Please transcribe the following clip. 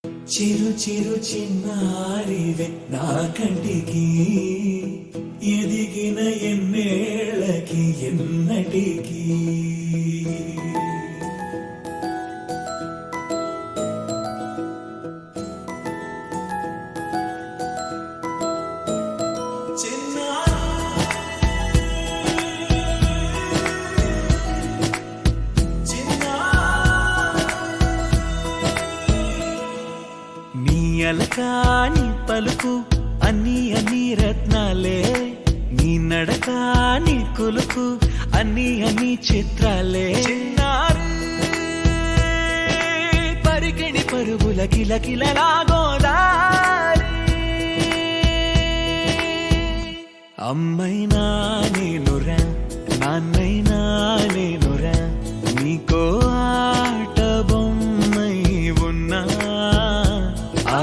చిరు చిరు చిన్నారివే నా కంటికి ఎదిగిన ఎన్నేళ్ళకి ఎన్నటికి అలకాని పలుకు అన్ని అన్ని రత్నాలే నీ నడక నీ కొలుకు అన్ని అన్ని చిత్రాలే పరికిణి పరుగుల కిలకిలలా గోదారి అమ్మైనా నేనురా నాన్నైనా నేనురా నీకో ఆట